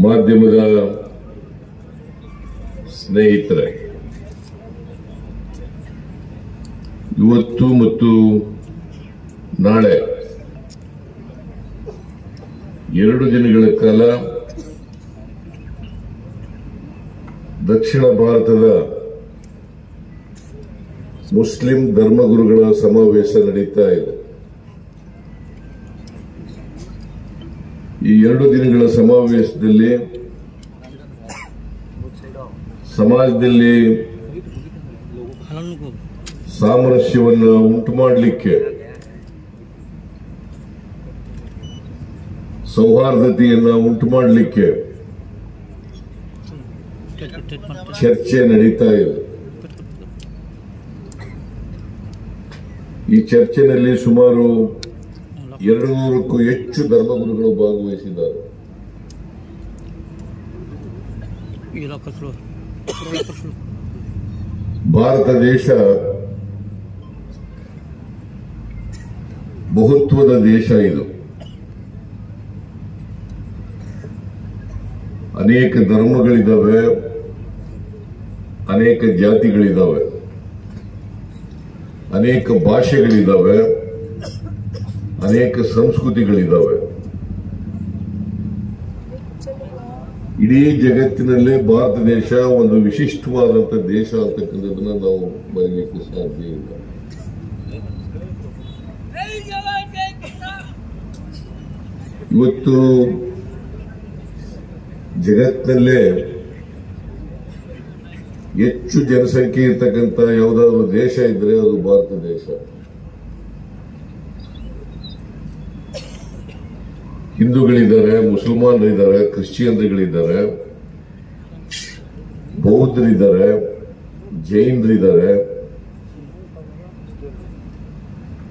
ಮಾಧ್ಯಮದ ಸ್ನೇಹಿತರೆ, ಇವತ್ತು ಮತ್ತು ನಾಳೆ 2 ದಿನಗಳ ಕಾಲ ದಕ್ಷಿಣ ಭಾರತದ ಮುಸ್ಲಿಂ ಧರ್ಮಗುರುಗಳ ಸಮಾವೇಶ ನಡೀತಾ ಇದೆ. ಈ 2 ದಿನಗಳ ಸಮಾವೇಶದಲ್ಲಿ ಸಮಾಜದಲ್ಲಿ ಸಾಮರಸ್ಯವನ್ನು ಉಂಟು ಮಾಡಲಿಕ್ಕೆ, ಸೌಹಾರ್ದತೆಯನ್ನು ಉಂಟು ಮಾಡಲಿಕ್ಕೆ ಚರ್ಚೆ ನಡೀತಾ ಇದೆ. ಈ ಚರ್ಚೆಯಲ್ಲಿ ಸುಮಾರು 200ಕ್ಕೂ ಹೆಚ್ಚು ಧರ್ಮಗುರುಗಳು ಭಾಗವಹಿಸಿದ್ದಾರೆ. ಭಾರತ ದೇಶ ಬಹುತ್ವದ ದೇಶ. ಇದು ಅನೇಕ ಧರ್ಮಗಳಿದ್ದಾವೆ, ಅನೇಕ ಜಾತಿಗಳಿದ್ದಾವೆ, ಅನೇಕ ಭಾಷೆಗಳಿದ್ದಾವೆ, ಅನೇಕ ಸಂಸ್ಕೃತಿಗಳಿದ್ದಾವೆ. ಇಡೀ ಜಗತ್ತಿನಲ್ಲೇ ಭಾರತ ದೇಶ ಒಂದು ವಿಶಿಷ್ಟವಾದಂತಹ ದೇಶ ಅಂತಕ್ಕಂಥದ್ದನ್ನ ನಾವು ಬರೀಲಿಕ್ಕೆ ಸಾಧ್ಯ ಇಲ್ಲ. ಇವತ್ತು ಜಗತ್ತಿನಲ್ಲೇ ಹೆಚ್ಚು ಜನಸಂಖ್ಯೆ ಇರ್ತಕ್ಕಂಥ ಯಾವುದಾದ್ರು ದೇಶ ಇದ್ರೆ ಅದು ಭಾರತ ದೇಶ. ಹಿಂದೂಗಳಿದ್ದಾರೆ, ಮುಸಲ್ಮಾನರಿದ್ದಾರೆ, ಕ್ರಿಶ್ಚಿಯನ್ಗಳಿದ್ದಾರೆ, ಬೌದ್ಧರಿದ್ದಾರೆ, ಜೈನರಿದ್ದಾರೆ,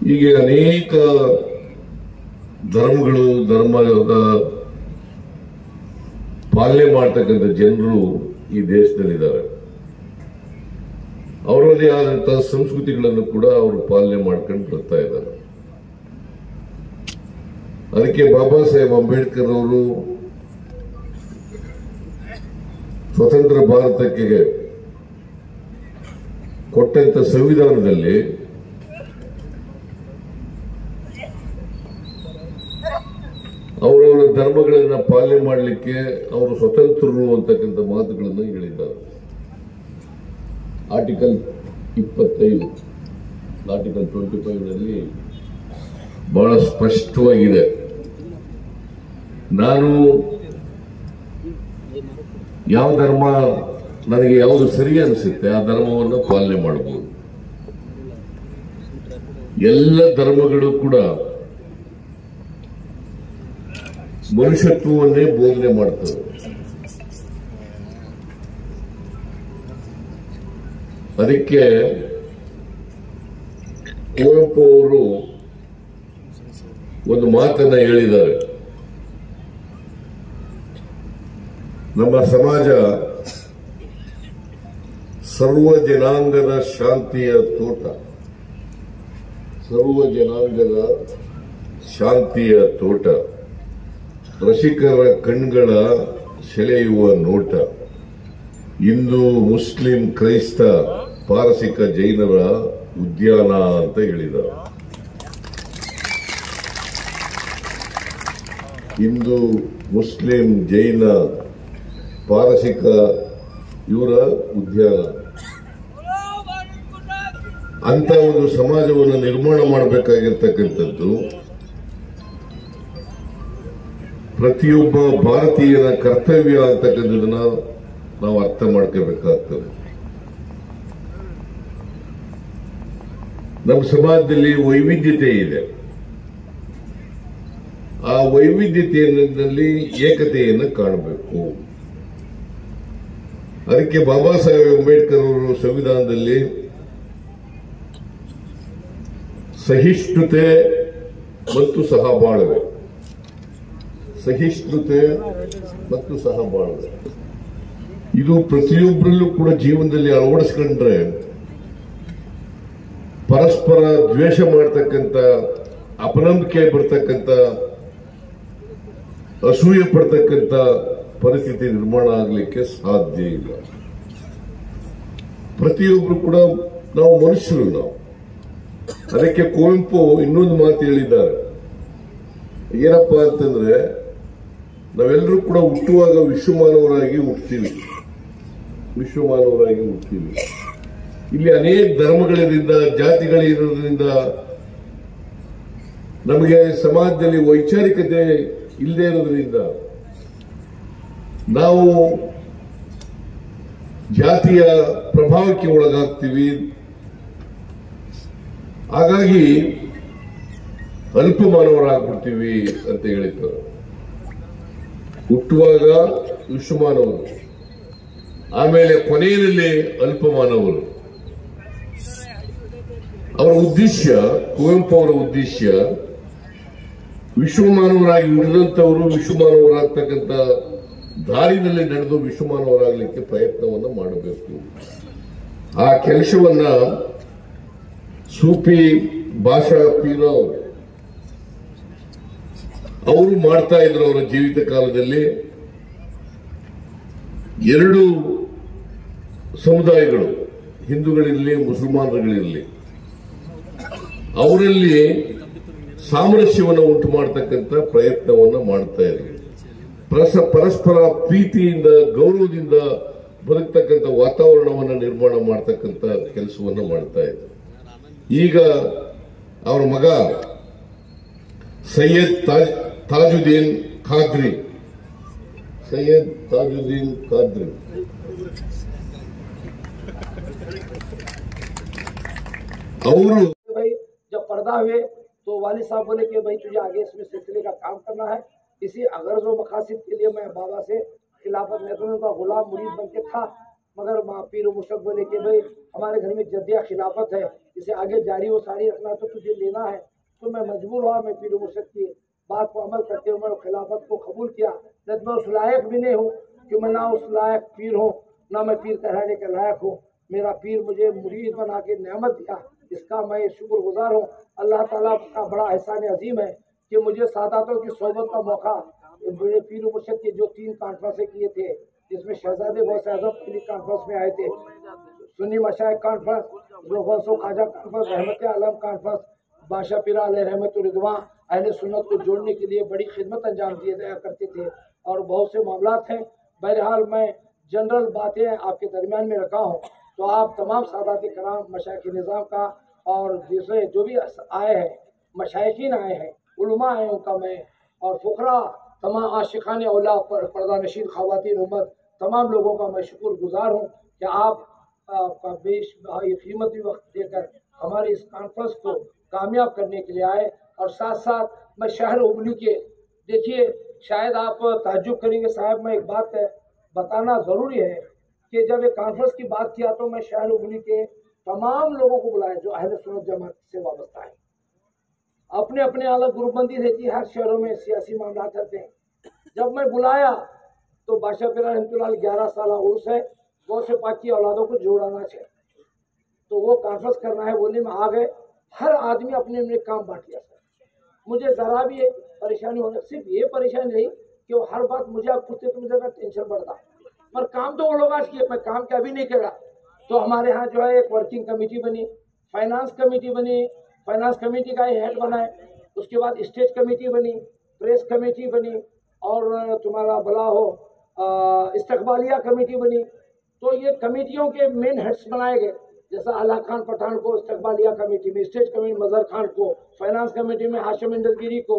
ಹೀಗೆ ಅನೇಕ ಧರ್ಮದ ಪಾಲನೆ ಮಾಡ್ತಕ್ಕಂಥ ಜನರು ಈ ದೇಶದಲ್ಲಿದ್ದಾರೆ. ಅವರದೇ ಆದಂತಹ ಸಂಸ್ಕೃತಿಗಳನ್ನು ಕೂಡ ಅವರು ಪಾಲನೆ ಮಾಡ್ಕೊಂಡು ಬರ್ತಾ ಇದ್ದಾರೆ. ಅದಕ್ಕೆ ಬಾಬಾ ಸಾಹೇಬ್ ಅಂಬೇಡ್ಕರ್ ಅವರು ಸ್ವತಂತ್ರ ಭಾರತಕ್ಕೆ ಕೊಟ್ಟಂತ ಸಂವಿಧಾನದಲ್ಲಿ ಅವರವರ ಧರ್ಮಗಳನ್ನ ಪಾಲನೆ ಮಾಡಲಿಕ್ಕೆ ಅವರು ಸ್ವತಂತ್ರರು ಅಂತಕ್ಕಂಥ ಮಾತುಗಳನ್ನು ಹೇಳಿದ್ದಾರೆ. ಆರ್ಟಿಕಲ್ 25 ಆರ್ಟಿಕಲ್ 25ನಲ್ಲಿ ಬಹಳ ಸ್ಪಷ್ಟವಾಗಿದೆ. ನಾನು ಯಾವ ಧರ್ಮ ನನಗೆ ಯಾವುದು ಸರಿ ಅನಿಸುತ್ತೆ ಆ ಧರ್ಮವನ್ನು ಪಾಲನೆ ಮಾಡಬಹುದು. ಎಲ್ಲ ಧರ್ಮಗಳು ಕೂಡ ಮನುಷ್ಯತ್ವವನ್ನೇ ಬೋಧನೆ ಮಾಡ್ತವೆ. ಅದಕ್ಕೆ ಕುವೆಂಪು ಅವರು ಒಂದು ಮಾತನ್ನ ಹೇಳಿದ್ದಾರೆ. ನಮ್ಮ ಸಮಾಜ ಸರ್ವ ಜನಾಂಗದ ಶಾಂತಿಯ ತೋಟ, ಸರ್ವ ಜನಾಂಗದ ಶಾಂತಿಯ ತೋಟ, ರಸಿಕರ ಕಣ್ಗಳ ಸೆಳೆಯುವ ನೋಟ, ಹಿಂದೂ ಮುಸ್ಲಿಂ ಕ್ರೈಸ್ತ ಪಾರಸಿಕ ಜೈನರ ಉದ್ಯಾನ ಅಂತ ಹೇಳಿದ್ದಾರೆ. ಹಿಂದೂ ಮುಸ್ಲಿಂ ಜೈನ ಪಾರಸಿಕ ಇವರ ಉದ್ಯಾನ ಅಂತ ಒಂದು ಸಮಾಜವನ್ನು ನಿರ್ಮಾಣ ಮಾಡಬೇಕಾಗಿರ್ತಕ್ಕಂಥದ್ದು ಪ್ರತಿಯೊಬ್ಬ ಭಾರತೀಯನ ಕರ್ತವ್ಯ ಅಂತಕ್ಕಂಥದನ್ನ ನಾವು ಅರ್ಥ ಮಾಡ್ಕೋಬೇಕಾಗ್ತದೆ. ನಮ್ಮ ಸಮಾಜದಲ್ಲಿ ವೈವಿಧ್ಯತೆ ಇದೆ. ಆ ವೈವಿಧ್ಯತೆಯಲ್ಲಿ ಏಕತೆಯನ್ನು ಕಾಣಬೇಕು. ಅದಕ್ಕೆ ಬಾಬಾ ಸಾಹೇಬ್ ಅಂಬೇಡ್ಕರ್ ಅವರು ಸಂವಿಧಾನದಲ್ಲಿ ಸಹಿಷ್ಣುತೆ ಮತ್ತು ಸಹಬಾಳ್ವೆ, ಸಹಿಷ್ಣುತೆ ಮತ್ತು ಸಹಬಾಳ್ವೆ ಇದು ಪ್ರತಿಯೊಬ್ಬರಲ್ಲೂ ಕೂಡ ಜೀವನದಲ್ಲಿ ಅಳವಡಿಸ್ಕೊಂಡ್ರೆ ಪರಸ್ಪರ ದ್ವೇಷ ಮಾಡತಕ್ಕಂಥ, ಅಪನಂಬಿಕೆ ಬರ್ತಕ್ಕಂಥ, ಅಸೂಯೆ ಪಡ್ತಕ್ಕಂಥ ಪರಿಸ್ಥಿತಿ ನಿರ್ಮಾಣ ಆಗಲಿಕ್ಕೆ ಸಾಧ್ಯ ಇಲ್ಲ. ಪ್ರತಿಯೊಬ್ಬರು ಕೂಡ ನಾವು ಮನುಷ್ಯರು. ನಾವು ಅದಕ್ಕೆ ಕುವೆಂಪು ಇನ್ನೊಂದು ಮಾತು ಹೇಳಿದ್ದಾರೆ. ಏನಪ್ಪಾ ಅಂತಂದ್ರೆ, ನಾವೆಲ್ಲರೂ ಕೂಡ ಹುಟ್ಟುವಾಗ ವಿಶ್ವಮಾನವರಾಗಿ ಹುಟ್ಟುತ್ತೀವಿ. ಇಲ್ಲಿ ಅನೇಕ ಧರ್ಮಗಳಿಂದ, ಜಾತಿಗಳಿರೋದ್ರಿಂದ ನಮಗೆ ಸಮಾಜದಲ್ಲಿ ವೈಚಾರಿಕತೆ ಇಲ್ಲದೆ ಇರೋದ್ರಿಂದ ನಾವು ಜಾತಿಯ ಪ್ರಭಾವಕ್ಕೆ ಒಳಗಾಗ್ತೀವಿ. ಹಾಗಾಗಿ ಅಲ್ಪಮಾನವರಾಗ್ಬಿಡ್ತೀವಿ ಅಂತ ಹೇಳಿದ್ದಾರೆ. ಹುಟ್ಟುವಾಗ ವಿಶ್ವಮಾನವರು, ಆಮೇಲೆ ಕೊನೆಯಲ್ಲಿ ಅಲ್ಪಮಾನವರು. ಅವರ ಉದ್ದೇಶ, ಕುವೆಂಪು ಅವರ ಉದ್ದೇಶ, ವಿಶ್ವಮಾನವರಾಗಿ ಉಳಿದಂತವರು ವಿಶ್ವಮಾನವರಾಗ್ತಕ್ಕಂಥ ದಾರಿನಲ್ಲಿ ನಡೆದು ವಿಶ್ವಮಾನವರಾಗಲಿಕ್ಕೆ ಪ್ರಯತ್ನವನ್ನು ಮಾಡಬೇಕು. ಆ ಕೆಲಸವನ್ನ ಸೂಫಿ ಭಾಷಾ ಪೀರ್ ಅವರು ಮಾಡ್ತಾ ಇದ್ರು. ಅವರ ಜೀವಿತ ಕಾಲದಲ್ಲಿ ಎರಡು ಸಮುದಾಯಗಳು, ಹಿಂದೂಗಳಿರಲಿ ಮುಸಲ್ಮಾನರುಗಳಿರಲಿ, ಅವರಲ್ಲಿ ಸಾಮರಸ್ಯವನ್ನು ಉಂಟು ಮಾಡತಕ್ಕಂಥ ಪ್ರಯತ್ನವನ್ನು ಮಾಡ್ತಾ ಇದ್ರು. ಪರಸ್ಪರ ಪ್ರೀತಿಯಿಂದ, ಗೌರವದಿಂದ ಬದುಕ್ತಕ್ಕಂಥ ವಾತಾವರಣವನ್ನು ನಿರ್ಮಾಣ ಮಾಡತಕ್ಕಂಥ ಕೆಲಸವನ್ನು ಮಾಡ್ತಾ ಇದ್ರು. ಈಗ ಅವರ ಮಗ ಸೈಯದ್ ತಾಜುದ್ದೀನ್ ಖಾದ್ರಿ ಅವರು जब पर्दा हुए तो वालिद साहब बोले कि भाई तुझे आगे इसमें सिलसिले का काम करना है। इसी अगर्ज व मकासिद के लिए मैं बाबा से खिलाफत महकमे का गुलाम मुरीद बन के था। मगर माँ पीर मुर्शद बोले कि भाई हमारे घर में जद्दिया खिलाफत है, इसे आगे जारी व सारी रखना तो तुझे लेना है। तो मैं मजबूर हुआ, मैं पीर मुर्शद की बात को अमल करते हुए मैं खिलाफत को कबूल किया। नहीं मैं उस लायक भी नहीं हूँ कि मैं ना उस लायक पीर हूँ, ना मैं पीर कहलाने के लायक हूँ। मेरा पीर मुझे मुरीद बना के नेमत दिया, इसका मैं शुक्रगुजार हूँ। अल्लाह ताला का बड़ा एहसान अजीम है कि मुझे सादातों की सोबत का मौका, मेरे पीर मुर्शद के जो 3 कॉन्फ्रेंसें किए थे, जिसमें शहजादे गौस आज़म पहली कॉन्फ्रेंस में आए थे, सुन्नी मशाइख कॉन्फ्रेंस, गौसो ख्वाजा कॉन्फ्रेंस, रहमत आलम कॉन्फ्रेंस, बादशाह पीर अलैहि रहमत रिदवान अहले सुन्नत को जोड़ने के लिए बड़ी खिदमत अंजाम दिए दिया करते थे और बहुत से मामलात हैं। बहरहाल मैं जनरल बातें आपके दरमियान में रखा हूँ, तो आप तमाम सादात कराम मशाइख निज़ाम का और जिसे जो भी आए हैं, मशाइखीन आए हैं, उलमा आए, उनका मैं और फुकरा तमाम आशिकान औला पर पर्दा नशीन ख़वातीन उम्मत तमाम लोगों का मैं शुक्रगुजार हूँ कि आप का कीमती वक्त देकर हमारे इस कॉन्फ्रेंस को कामयाब करने के लिए आए। और साथ साथ मैं शहर हुबली के, देखिए शायद आप ताज्जुब करेंगे साहब, मैं एक बात बताना ज़रूरी है कि जब एक कॉन्फ्रेंस की बात किया तो मैं शहर हुबली के तमाम लोगों को बुलाया जो अहले सुन्नत जमात से वाबस्ता है। अपने अपने अलग ग्रुपबंदी रहती है, हर शहरों में सियासी मामला रहते हैं। जब मैं बुलाया तो बादशाह पीर रहमतुल्लाह 11 साल उर्स है, गौस पाक की औलादों को जोड़ाना चाहिए, तो वो कॉन्फ्रेंस करना है, बोली में आ गए। हर आदमी अपने अपने काम बांट लिया। सर मुझे ज़रा भी एक परेशानी होने, सिर्फ ये परेशानी रही कि वो हर बात मुझे आप पूछते तो मुझे टेंशन बढ़ता, पर काम तो वो लोग आज किए, मैं काम क्या भी नहीं करा। तो हमारे यहाँ जो है एक वर्किंग कमेटी बनी, फाइनेंस कमेटी बनी, फाइनेंस कमेटी का हेड बनाए, उसके बाद स्टेट कमेटी बनी, प्रेस कमेटी बनी और तुम्हारा भला हो इस्तकबालिया कमेटी बनी। तो ये कमेटियों के मेन हेड्स बनाए गए, जैसा अला खान पठान को इस्तकबालिया कमेटी में, स्टेट कमेटी मजहर खान को, फाइनेंस कमेटी में हाशिम इंदसगिरी को,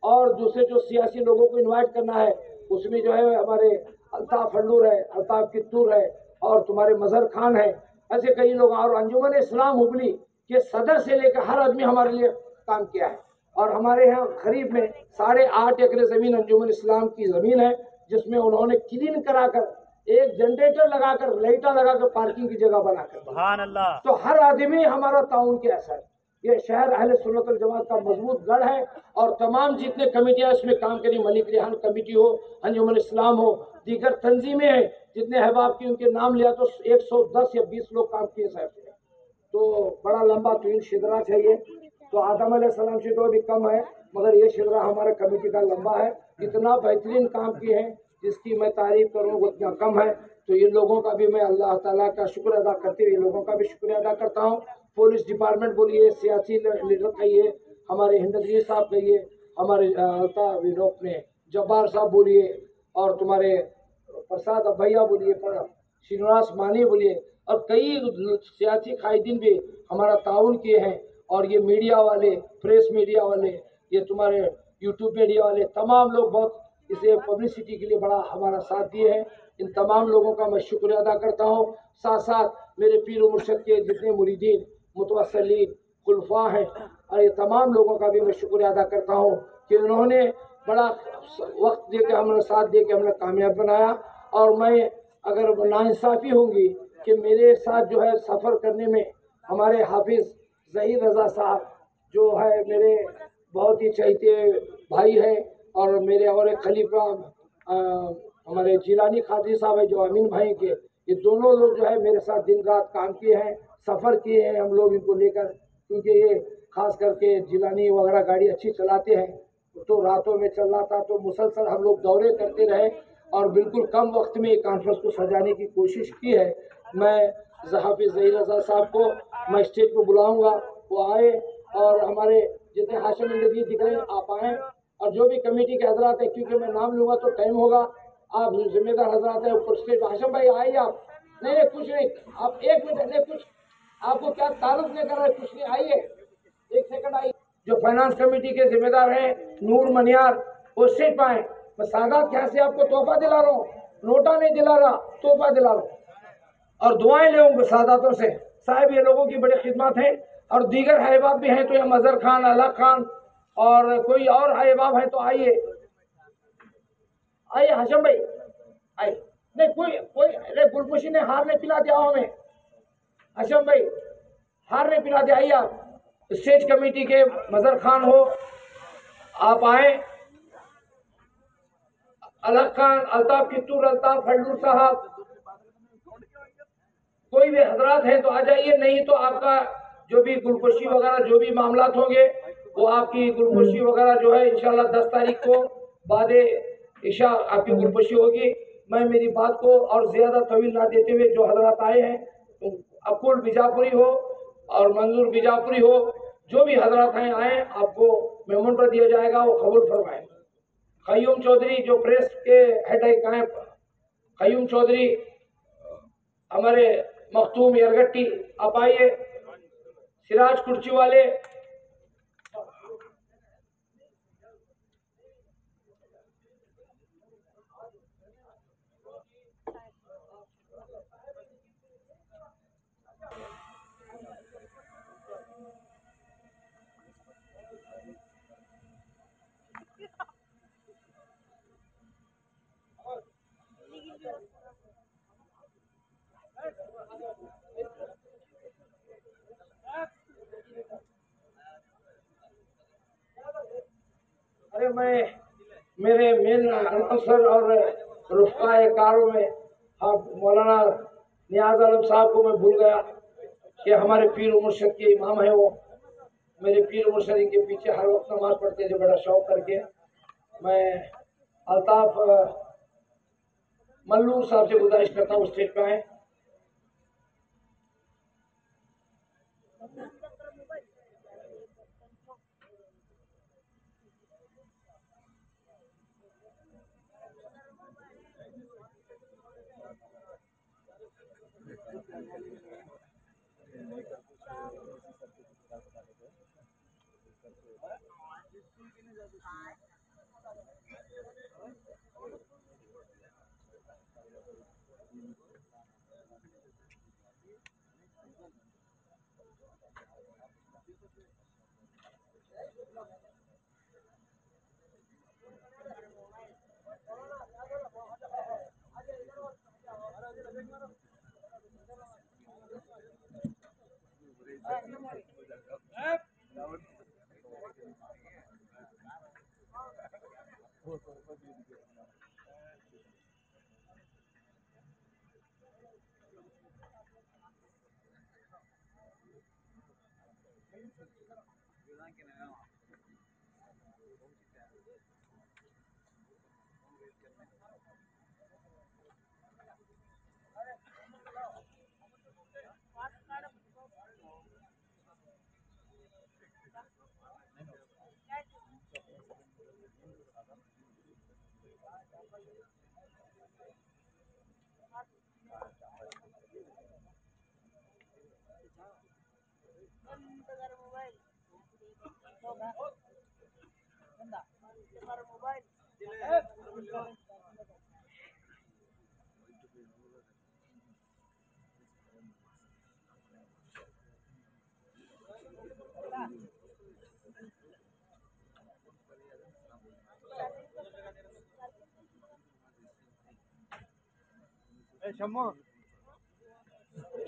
और दूसरे जो सियासी लोगों को इनवाइट करना है उसमें जो है हमारे अल्ताफ फल्लूर है, अल्ताफ कित्तूर है और तुम्हारे मजहर खान है, ऐसे कई लोग। और अंजुमन इस्लाम हुबली के सदर से लेकर हर आदमी हमारे लिए काम किया है। और हमारे यहाँ खरीब में 8.5 एकड़ ज़मीन अंजुमन इस्लाम की ज़मीन है, जिसमें उन्होंने क्लीन कराकर एक जनरेटर लगाकर, लाइटा लगाकर पार्किंग की जगह बनाकर, सुभान अल्लाह। तो हर आदमी हमारा ताउन के असर, ये शहर अहले सुन्नत वल जमात का मजबूत गढ़ है। और तमाम जितने कमेटियाँ इसमें काम करी, मलिक रेहान कमेटी हो, अंजुमन इस्लाम हो, दीगर तंजीमें हैं, जितने अहबाब की उनके नाम लिया तो 110 या 20 लोग काम किए साहब। तो बड़ा लंबा तवील शिदरा चाहिए, तो आदम अलैहिस्सलाम से तो अभी कम है, मगर ये शिदरा हमारे कमेटी का लंबा है। इतना बेहतरीन काम किए हैं जिसकी मैं तारीफ करूँ उतना कम है। तो इन लोगों का भी मैं अल्लाह ताला का शुक्र अदा करते हुए इन लोगों का भी शुक्रिया अदा करता हूँ। पुलिस डिपार्टमेंट बोलिए, सियासी लीडर कहिए, हमारे हिंदजी साहब कहिए, हमारे अपने जब्बार साहब बोलिए, और तुम्हारे प्रसाद भैया बोलिए, श्रीनिवास मानी बोलिए, और कई सियासी कायदीन भी हमारा ताउन किए हैं। और ये मीडिया वाले, प्रेस मीडिया वाले, ये तुम्हारे यूट्यूब मीडिया वाले, तमाम लोग बहुत इसे पब्लिसिटी के लिए बड़ा हमारा साथ दिए हैं। इन तमाम लोगों का मैं शुक्रिया अदा करता हूँ। साथ साथ मेरे पीर व मुर्शद के जितने मुरीदीन, मुतवस्सिलीन, खुलफा हैं, और ये तमाम लोगों का भी मैं शुक्रिया अदा करता हूँ कि उन्होंने बड़ा वक्त दे के हमारा साथ दे के हमें कामयाब बनाया। और मैं अगर नाइंसाफ़ी होंगी कि मेरे साथ जो है सफ़र करने में हमारे हाफिज़ ज़हीर रज़ा साहब जो है मेरे बहुत ही चहेते भाई हैं, और मेरे और एक खलीफा हमारे जिलानी खादरी साहब है जो अमीन भाई के, ये दोनों लोग जो है मेरे साथ दिन रात काम किए हैं, सफ़र किए हैं हम लोग इनको लेकर, क्योंकि ये खास करके जिलानी वगैरह गाड़ी अच्छी चलाते हैं, तो रातों में चलना था, तो मुसलसल हम लोग दौरे करते रहे और बिल्कुल कम वक्त में कॉन्फ्रेंस को सजाने की कोशिश की है। मैं हाफिज़ ज़हीर रज़ा साहब को मैं स्टेज पर बुलाऊँगा, वो आए, और हमारे जितने हाशिम इंदसगिरी दिख रहे हैं आप आएँ, और जो भी कमेटी के हजरात हैं, क्योंकि मैं नाम लूँगा तो टाइम होगा, आप जिम्मेदार हजरात हैं ऊपर स्टेज। हाशिम भाई आइए आप। नहीं कुछ नहीं, आप 1 मिनट, नहीं कुछ आपको क्या तारुफ नहीं कर रहे, कुछ नहीं, आइए 1 सेकंड आइए। जो फाइनेंस कमेटी के जिम्मेदार हैं नूर मनियार, वो स्टेज पाए। मैं सादात यहाँ से आपको तोहफा दिला रहा हूँ, नोटा नहीं दिला रहा, तोहफा दिला रहा हूँ, और दुआएं ले सादातों से। साहब ये लोगों की बड़ी खिदमत है, और दीगर अहबाब भी हैं, तो ये मजहर खान, अला खान और कोई और अहबाब हैं, तो आइए आइए हाशिम भाई आइए। नहीं कोई अरे गुलपोशी ने हार नहीं पिला दिया हमें, अशम भाई हार नहीं पिला दिया। आइए आप स्टेज कमेटी के मजहर खान हो, आप आए, अलग खान, अल्ताफ कित्तूर, अल्ताफ हल्लूर साहब, कोई भी हजरात हैं तो आ जाइए, नहीं तो आपका जो भी गुलपोशी वगैरह जो भी मामलात होंगे वो आपकी गुलपोशी वगैरह जो है इंशाल्लाह 10 तारीख को बाद इशा आपकी गुलपोशी होगी। मैं मेरी बात को और ज्यादा तवील ना देते हुए जो हजरात आए हैं, तो अकुल बीजापुरी हो और मंजूर बीजापुरी हो, जो भी हजरात हैं आए, आपको मेमोन पर दिया जाएगा, वो कबूल फरमाए। खयूम चौधरी जो प्रेस के हेड है, खयूम चौधरी, हमारे मखतूम यरगट्टी, आप आइए। सिराज कुर्ची वाले, अरे मैं मेरे मेन अनाउंसर और रुफ़क़ाए कारों में आप मौलाना नियाज आलम साहब को मैं भूल गया कि हमारे पीर व मुर्शिद के इमाम है। वो मेरे पीर व मुर्शिद के पीछे हर वक्त नमाज पढ़ते थे बड़ा शौक करके। मैं अल्ताफ मल्लूर साहब से गुजारिश करता हूँ स्टेज पे आए।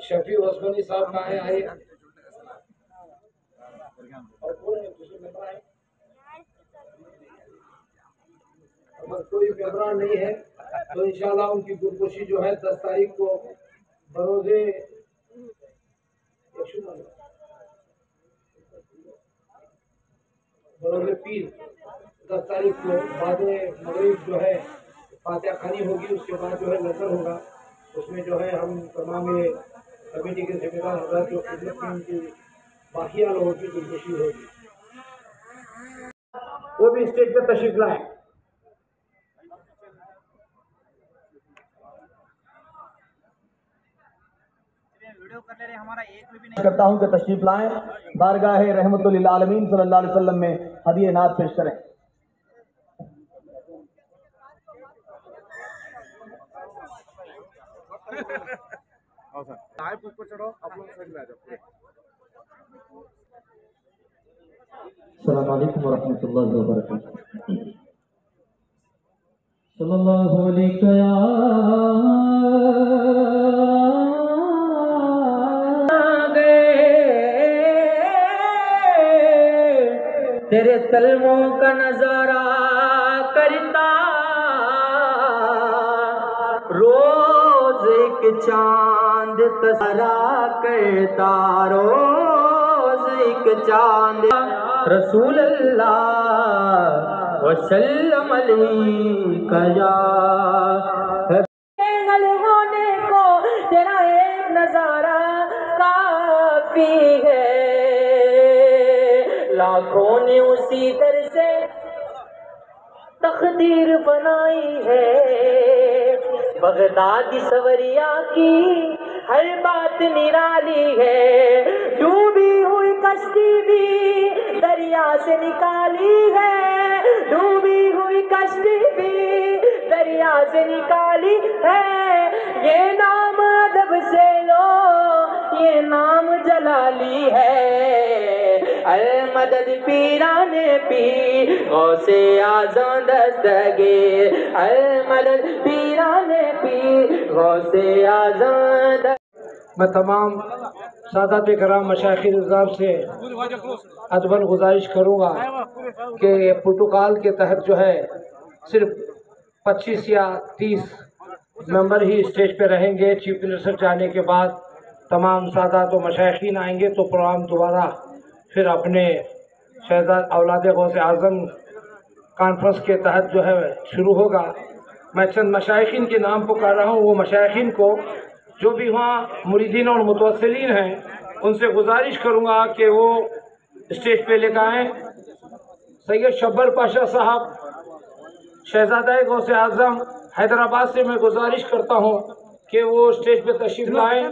शफी ओस्मानी साहब कहाँ है, आइए। अगर कोई मेम्बरान नहीं है तो इंशाल्लाह उनकी गुलपोशी जो है 10 तारीख को बरोज़े पीर 10 तारीख को बाद मगरिब जो है फातिहा खानी होगी, उसके बाद जो है लंगर होगा। उसमें जो है हम तमाम कमेटी के जिम्मेदार हजरात जो खिदमत में उनकी बाकिया लोगों की गुलपोशी होगी, वो भी स्टेज पर तशरीफ लाएं। करता हूं कि तशरीफ लाएं, बारगाह रहमतुल लिल आलमीन सल्लल्लाहु अलैहि वसल्लम में हदिया नात पेश करें। अस्सलामु अलैकुम वरहमतुल्लाहि वबरकातुहू। सल्लल्लाहु अलैहि करता, रोज एक चांद तसरा करता, रोज एक चांद रसूल अल्लाह वसल्लम अलैका या होने को तेरा एक नजारा काफी है। लाखों ने उसी दर से तकदीर बनाई है, बगदादी सवरिया की हर बात निराली है। डूबी हुई कश्ती भी दरिया से निकाली है, डूबी हुई कश्ती भी दरिया से निकाली है। ये नाम अदब से लो, ये नाम जलाली है। अल मदद पीराने पीर गौसे आज़म दस्तगीर, अल मदद पीराने पीर गौसे आज़म। मैं तमाम सादात कराम मशाइख़ निज़ाम से अदबन गुजारिश करूँगा कि प्रोटोकॉल के तहत जो है सिर्फ 25 या 30 मेंबर ही स्टेज पे रहेंगे। चीफ मिनिस्टर जाने के बाद तमाम सादात व मशाइख़ीन आएंगे तो प्रोग्राम दोबारा फिर अपने शहजाद औलाद गौसे आज़म कॉन्फ्रेंस के तहत जो है शुरू होगा। मैं चंद मशाइख़ीन के नाम पुकार रहा हूँ। वो मशाइख़ीन को जो भी वहाँ मुरीदीन और मुतवस्सिलीन हैं उनसे गुजारिश करूँगा कि वो स्टेज पे लेकर आएँ। सैयद शब्बर पाशा साहब शहजादा गौसे आज़म हैदराबाद से मैं गुजारिश करता हूँ कि वो स्टेज पे तशरीफ़ लाएँ।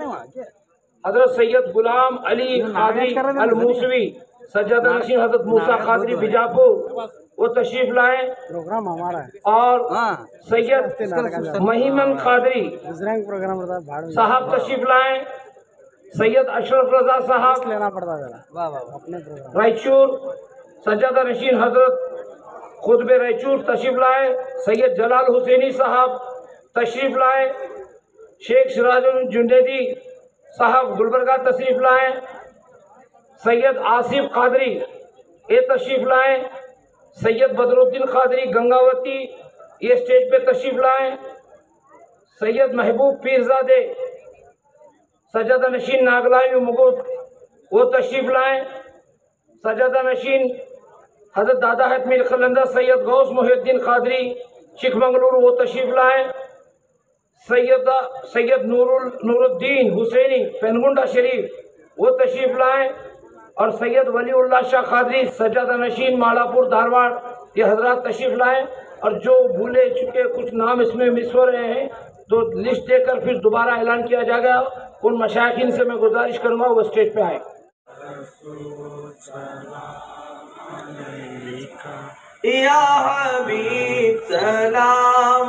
हज़रत सैयद गुलाम अली कादरी अल मूसवी सज्जादा नशीन हज़रत मूसा कादरी बीजापुर वो तशरीफ़ लाएँ। प्रोग्राम हमारा है। और सैयद महिमन कादरी साहब तशरीफ़ लाएँ। सैयद अशरफ रजा साहब लेना पड़ता है रायचूर सज्जादा नशीन हज़रत खुतब रायचूर तशरीफ़ लाएँ। सैयद जलाल हुसैनी साहब तशरीफ़ लाएँ। शेख सिराजुल जुनैदी साहब गुलबर्गा तशरीफ़ लाएँ। सैयद आसिफ कादरी ये तशरीफ़ लाएँ। सैयद बदरुद्दीन कादरी गंगावती ये स्टेज पे तशरीफ़ लाएँ। सैयद महबूब पीरजादे सज्जादा नशीन नागलाई मुगुद वो तशरीफ़ लाएँ। सज्जादा नशीन हज़रत दादा हतमीर खलंदा सैयद गौस मोहिउद्दीन कादरी चिकमंगलुरु वो तशरीफ़ लाएँ। सैयद नूरुद्दीन हुसैनी पेनगुंडा शरीफ वो तशरीफ़ लाएँ। और सैयद वलीउल्लाह शाह कादरी सज्जादा नशीन मालापुर धारवाड़ ये हजरात तशरीफ़ लाएँ। और जो भूले चुके कुछ नाम इसमें मिस हो रहे हैं तो लिस्ट देकर फिर दोबारा ऐलान किया जाएगा। उन मशाइखीन से मैं गुजारिश करूँगा वो स्टेज पे आए। या हबीब सलाम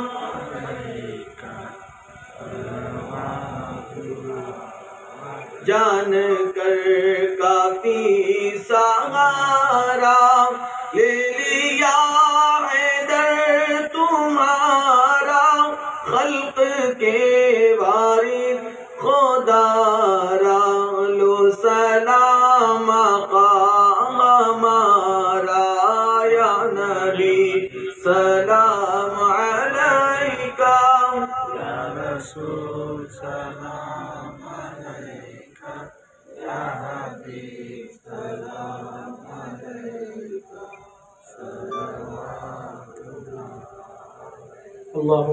जान कर काफी सहारा ले लिया है दर तुम्हारा खल्क के वारिस खुदारा लो सलाम हमारा या नबी सलाम अलैका या रसूल सलाम अलैका या हबीब सलाम अलैका सल्लल्लाहु अलैहि वसल्लम।